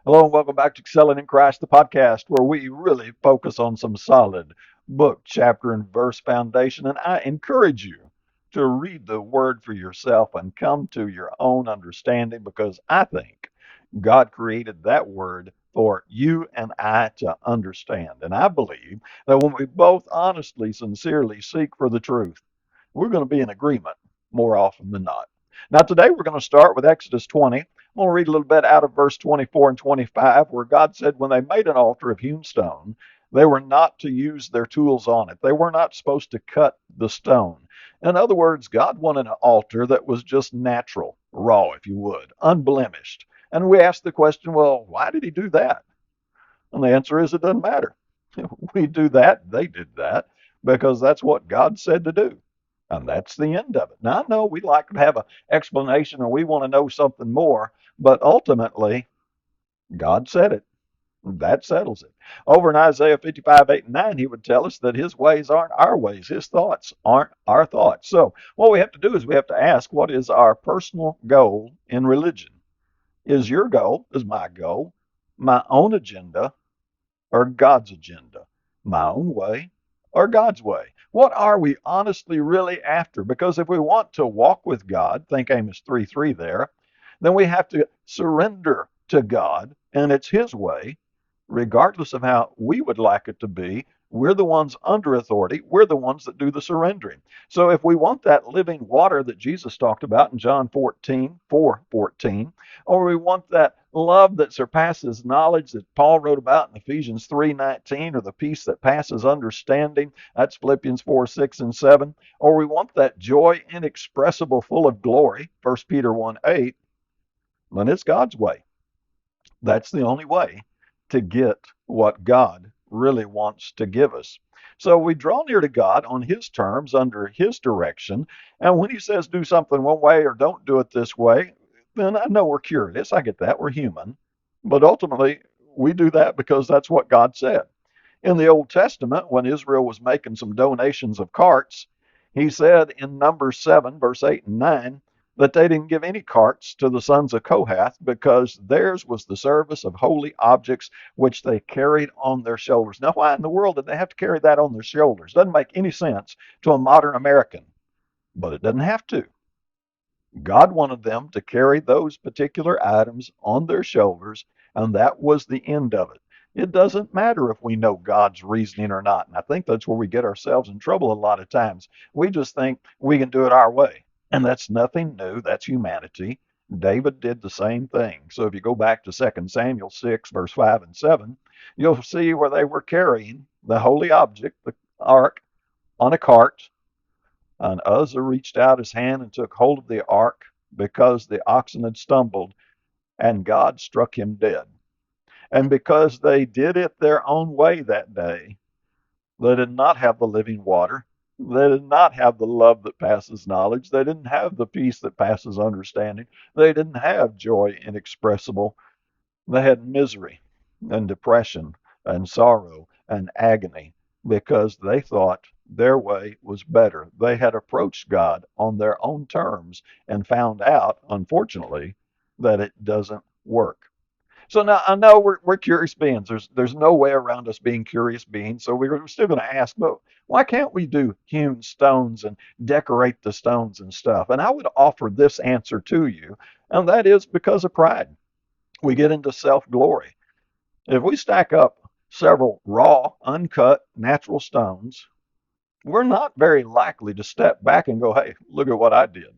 Hello and welcome back to Excelling in Christ, the podcast where we really focus on some solid book, chapter, and verse foundation. And I encourage you to read the word for yourself and come to your own understanding because I think God created that word for you and I to understand. And I believe that when we both honestly, sincerely seek for the truth, we're going to be in agreement more often than not. Now, today we're going to start with Exodus 20. I'm going to read a little bit out of verse 24 and 25, where God said, when they made an altar of hewn stone, they were not to use their tools on it. They were not supposed to cut the stone. In other words, God wanted an altar that was just natural, raw, if you would, unblemished. And we ask the question, well, why did he do that? And the answer is it doesn't matter. We do that, they did that, because that's what God said to do. And that's the end of it. Now, I know we like to have an explanation and we want to know something more, but ultimately, God said it. That settles it. Over in Isaiah 55, 8, and 9, he would tell us that his ways aren't our ways. His thoughts aren't our thoughts. So, what we have to do is we have to ask, what is our personal goal in religion? Is your goal, is my goal, my own agenda, or God's agenda? My own way or God's way? What are we honestly really after? Because if we want to walk with God, think Amos 3:3 there, then we have to surrender to God, and it's His way, regardless of how we would like it to be. We're the ones under authority. We're the ones that do the surrendering. So if we want that living water that Jesus talked about in John 14:4-14, or we want that love that surpasses knowledge that Paul wrote about in Ephesians 3:19, or the peace that passes understanding, that's Philippians 4:6 and 7, or we want that joy inexpressible full of glory, 1 Peter 1:8, then it's God's way. That's the only way to get what God really wants to give us. So we draw near to God on His terms, under His direction. And when He says do something one way or don't do it this way, then I know we're curious. I get that. We're human. But ultimately, we do that because that's what God said. In the Old Testament, when Israel was making some donations of carts, He said in Numbers 7, verse 8 and 9, that they didn't give any carts to the sons of Kohath because theirs was the service of holy objects which they carried on their shoulders. Now, why in the world did they have to carry that on their shoulders? Doesn't make any sense to a modern American, but it doesn't have to. God wanted them to carry those particular items on their shoulders, and that was the end of it. It doesn't matter if we know God's reasoning or not. And I think that's where we get ourselves in trouble a lot of times. We just think we can do it our way. And that's nothing new. That's humanity. David did the same thing. So if you go back to 2 Samuel 6, verse 5 and 7, you'll see where they were carrying the holy object, the ark, on a cart, and Uzzah reached out his hand and took hold of the ark because the oxen had stumbled, and God struck him dead. And because they did it their own way that day, they did not have the living water. They did not have the love that passes knowledge. They didn't have the peace that passes understanding. They didn't have joy inexpressible. They had misery and depression and sorrow and agony because they thought their way was better. They had approached God on their own terms and found out, unfortunately, that it doesn't work. So now I know we're curious beings. There's no way around us being curious beings. So we're still going to ask, but why can't we do hewn stones and decorate the stones and stuff? And I would offer this answer to you, and that is because of pride. We get into self glory. If we stack up several raw, uncut, natural stones, we're not very likely to step back and go, hey, look at what I did.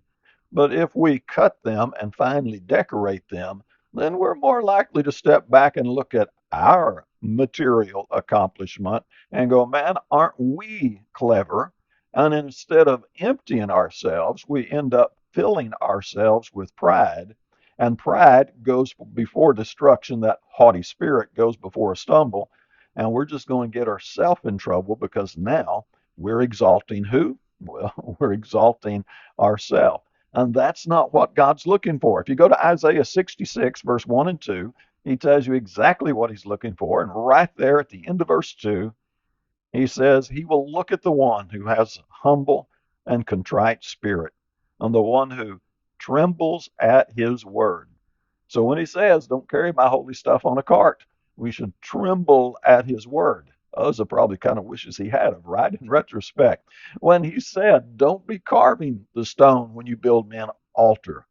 But if we cut them and finally decorate them, then we're more likely to step back and look at our material accomplishment and go, man, aren't we clever? And instead of emptying ourselves, we end up filling ourselves with pride. And pride goes before destruction. That haughty spirit goes before a stumble. And we're just going to get ourselves in trouble because now we're exalting who? Well, we're exalting ourselves. And that's not what God's looking for. If you go to Isaiah 66, verse 1 and 2, he tells you exactly what he's looking for. And right there at the end of verse 2, he says, he will look at the one who has humble and contrite spirit, and the one who trembles at his word. So when he says, don't carry my holy stuff on a cart, we should tremble at his word. Uzzah probably kind of wishes he had of, right? In retrospect. When he said, don't be carving the stone when you build me an altar,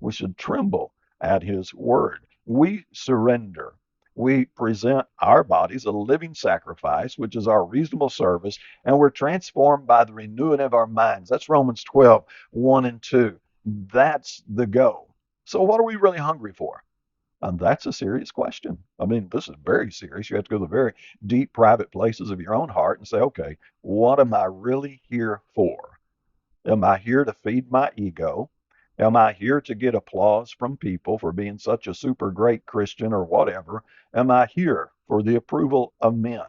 we should tremble at his word. We surrender. We present our bodies a living sacrifice, which is our reasonable service, and we're transformed by the renewing of our minds. That's Romans 12, 1 and 2. That's the goal. So, what are we really hungry for? And that's a serious question. I mean, this is very serious. You have to go to the very deep, private places of your own heart and say, okay, what am I really here for? Am I here to feed my ego? Am I here to get applause from people for being such a super great Christian or whatever? Am I here for the approval of men?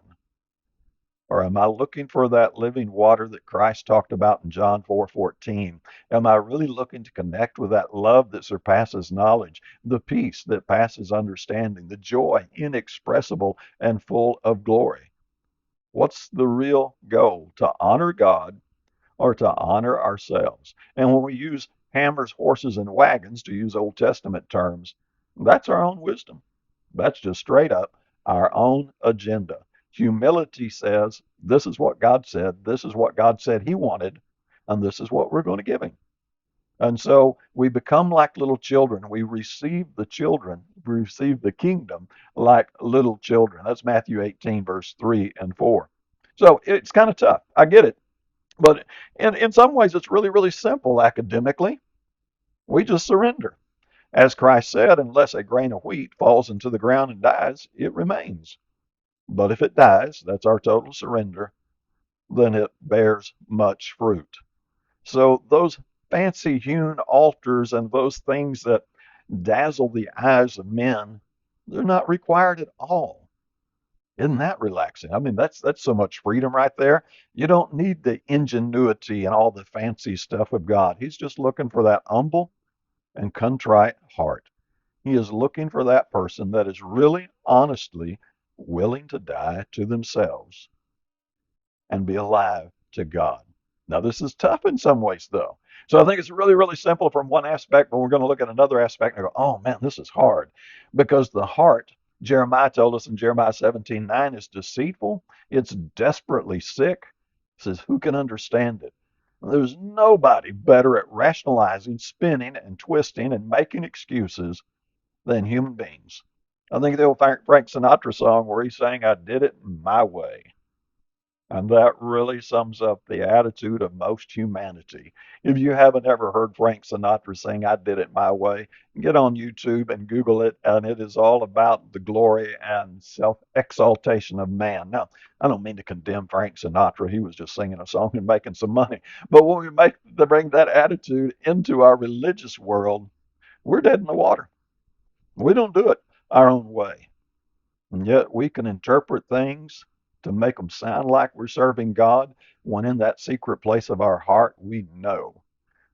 Or am I looking for that living water that Christ talked about in John 4:14? Am I really looking to connect with that love that surpasses knowledge, the peace that passes understanding, the joy inexpressible and full of glory? What's the real goal? To honor God or to honor ourselves? And when we use hammers, horses, and wagons, to use Old Testament terms, that's our own wisdom. That's just straight up our own agenda. Humility says, this is what God said, this is what God said He wanted, and this is what we're going to give Him. And so we become like little children. We receive the children, we receive the kingdom like little children. That's Matthew 18, verse 3 and 4. So it's kind of tough. I get it. But in some ways, it's really, really simple academically. We just surrender. As Christ said, unless a grain of wheat falls into the ground and dies, it remains. But if it dies, that's our total surrender, then it bears much fruit. So those fancy hewn altars and those things that dazzle the eyes of men, they're not required at all. Isn't that relaxing? I mean, that's so much freedom right there. You don't need the ingenuity and all the fancy stuff of God. He's just looking for that humble and contrite heart. He is looking for that person that is really, honestly willing to die to themselves and be alive to God. Now, this is tough in some ways, though. So I think it's really, really simple from one aspect, but we're going to look at another aspect and go, oh man, this is hard. Because the heart, Jeremiah told us in Jeremiah 17:9, is deceitful, it's desperately sick. It says, who can understand it? There's nobody better at rationalizing, spinning, and twisting and making excuses than human beings. I think the old Frank Sinatra song where he sang, I did it my way. And that really sums up the attitude of most humanity. If you haven't ever heard Frank Sinatra sing, I Did It My Way, get on YouTube and Google it, and it is all about the glory and self exaltation of man. Now, I don't mean to condemn Frank Sinatra. He was just singing a song and making some money. But when we make to bring that attitude into our religious world, we're dead in the water. We don't do it our own way. And yet we can interpret things to make them sound like we're serving God, when in that secret place of our heart, we know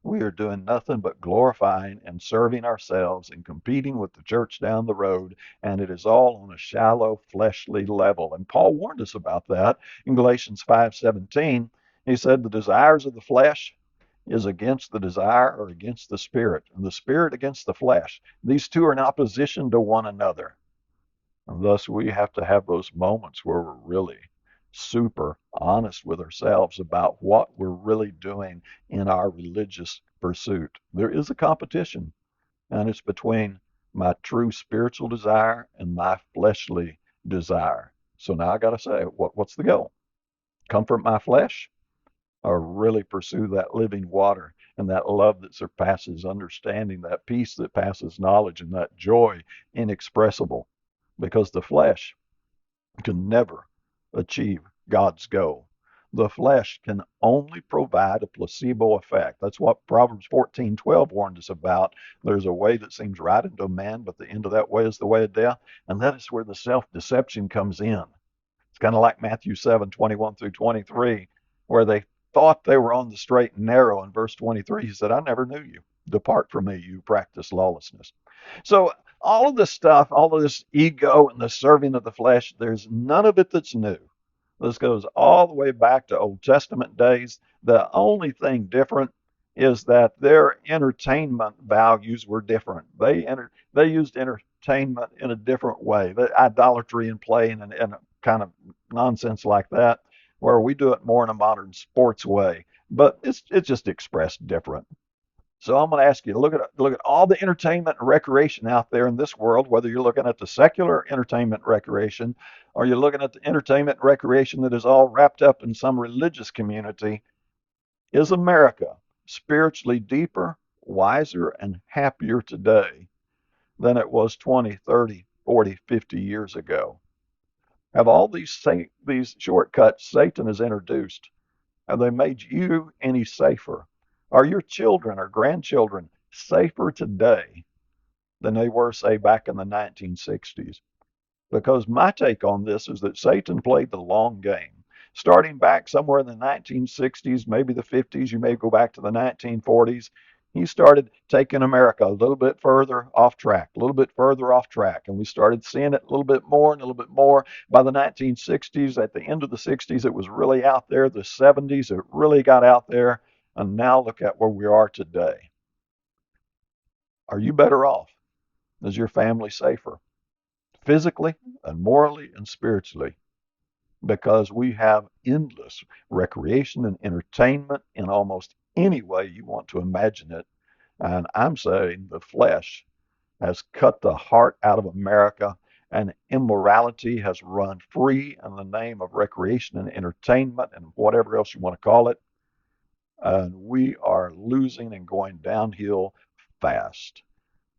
we are doing nothing but glorifying and serving ourselves and competing with the church down the road. And it is all on a shallow, fleshly level. And Paul warned us about that in Galatians 5:17. He said, the desires of the flesh is against the desire or against the spirit, and the spirit against the flesh. These two are in opposition to one another. And thus, we have to have those moments where we're really super honest with ourselves about what we're really doing in our religious pursuit. There is a competition, and it's between my true spiritual desire and my fleshly desire. So now I got to say, what's the goal? Comfort my flesh or really pursue that living water and that love that surpasses understanding, that peace that passes knowledge, and that joy inexpressible? Because the flesh can never achieve God's goal. The flesh can only provide a placebo effect. That's what Proverbs 14:12 warned us about. There's a way that seems right unto a man, but the end of that way is the way of death. And that is where the self-deception comes in. It's kind of like Matthew 7:21 through 23, where they thought they were on the straight and narrow. In verse 23, he said, I never knew you. Depart from me, you practice lawlessness. So all of this stuff, all of this ego and the serving of the flesh, there's none of it that's new. This goes all the way back to Old Testament days. The only thing different is that their entertainment values were different. They used entertainment in a different way. The idolatry and playing and kind of nonsense like that, where we do it more in a modern sports way. But it's just expressed different. So I'm going to ask you to look at all the entertainment and recreation out there in this world, whether you're looking at the secular entertainment recreation or you're looking at the entertainment recreation that is all wrapped up in some religious community. Is America spiritually deeper, wiser, and happier today than it was 20, 30, 40, 50 years ago? Have all these shortcuts Satan has introduced, have they made you any safer? Are your children or grandchildren safer today than they were, say, back in the 1960s? Because my take on this is that Satan played the long game. Starting back somewhere in the 1960s, maybe the 50s, you may go back to the 1940s, he started taking America a little bit further off track, a little bit further off track. And we started seeing it a little bit more and a little bit more. By the 1960s, at the end of the 60s, it was really out there. The 70s, it really got out there. And now look at where we are today. Are you better off? Is your family safer? Physically and morally and spiritually, because we have endless recreation and entertainment in almost any way you want to imagine it. And I'm saying the flesh has cut the heart out of America, and immorality has run free in the name of recreation and entertainment and whatever else you want to call it. And we are losing and going downhill fast.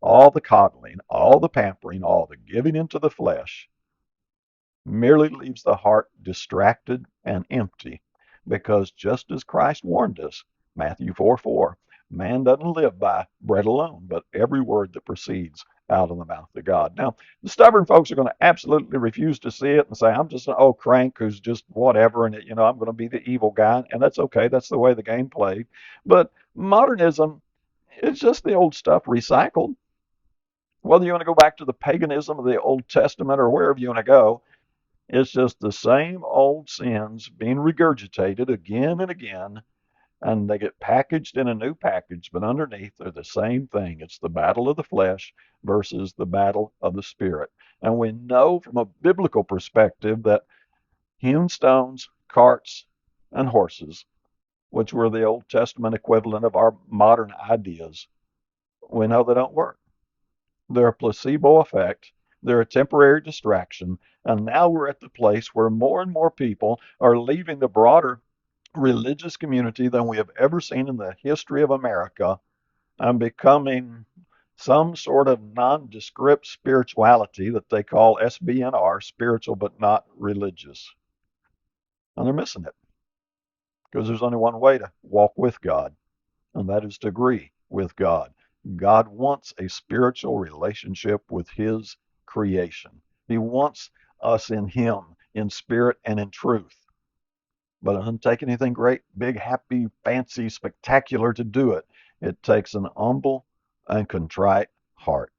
All the coddling, all the pampering, all the giving into the flesh merely leaves the heart distracted and empty, because just as Christ warned us, Matthew 4:4, man doesn't live by bread alone, but every word that proceeds out of the mouth of God. Now, the stubborn folks are going to absolutely refuse to see it and say, I'm just an old crank who's just whatever, and I'm going to be the evil guy, and that's okay. That's the way the game played. But modernism is just the old stuff recycled. Whether you want to go back to the paganism of the Old Testament or wherever you want to go, it's just the same old sins being regurgitated again and again, and they get packaged in a new package, but underneath they're the same thing. It's the battle of the flesh versus the battle of the spirit. And we know from a biblical perspective that hewn stones, carts, and horses, which were the Old Testament equivalent of our modern ideas, we know they don't work. They're a placebo effect. They're a temporary distraction. And now we're at the place where more and more people are leaving the broader religious community than we have ever seen in the history of America and becoming some sort of nondescript spirituality that they call SBNR, spiritual but not religious. And they're missing it, because there's only one way to walk with God, and that is to agree with God. God wants a spiritual relationship with His creation. He wants us in Him, in spirit and in truth. But it doesn't take anything great, big, happy, fancy, spectacular to do it. It takes an humble and contrite heart.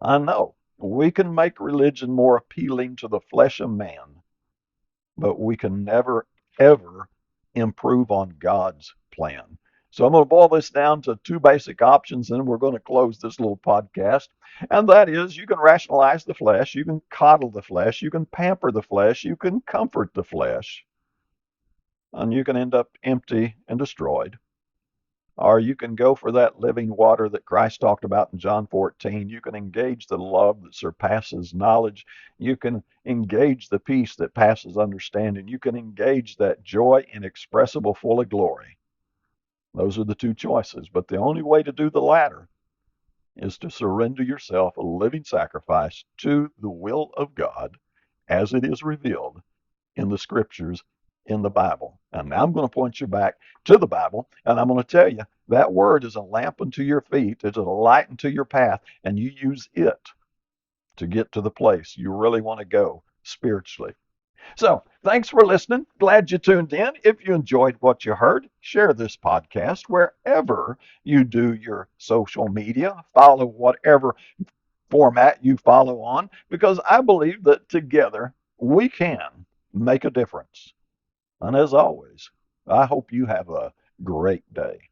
I know we can make religion more appealing to the flesh of man, but we can never, ever improve on God's plan. So I'm going to boil this down to two basic options, and we're going to close this little podcast. And that is, you can rationalize the flesh, you can coddle the flesh, you can pamper the flesh, you can comfort the flesh, and you can end up empty and destroyed. Or you can go for that living water that Christ talked about in John 14. You can engage the love that surpasses knowledge. You can engage the peace that passes understanding. You can engage that joy inexpressible, full of glory. Those are the two choices. But the only way to do the latter is to surrender yourself a living sacrifice to the will of God as it is revealed in the scriptures in the Bible. And now I'm going to point you back to the Bible, and I'm going to tell you that word is a lamp unto your feet, it's a light unto your path, and you use it to get to the place you really want to go spiritually. So, thanks for listening. Glad you tuned in. If you enjoyed what you heard, share this podcast wherever you do your social media. Follow whatever format you follow on, because I believe that together we can make a difference. And as always, I hope you have a great day.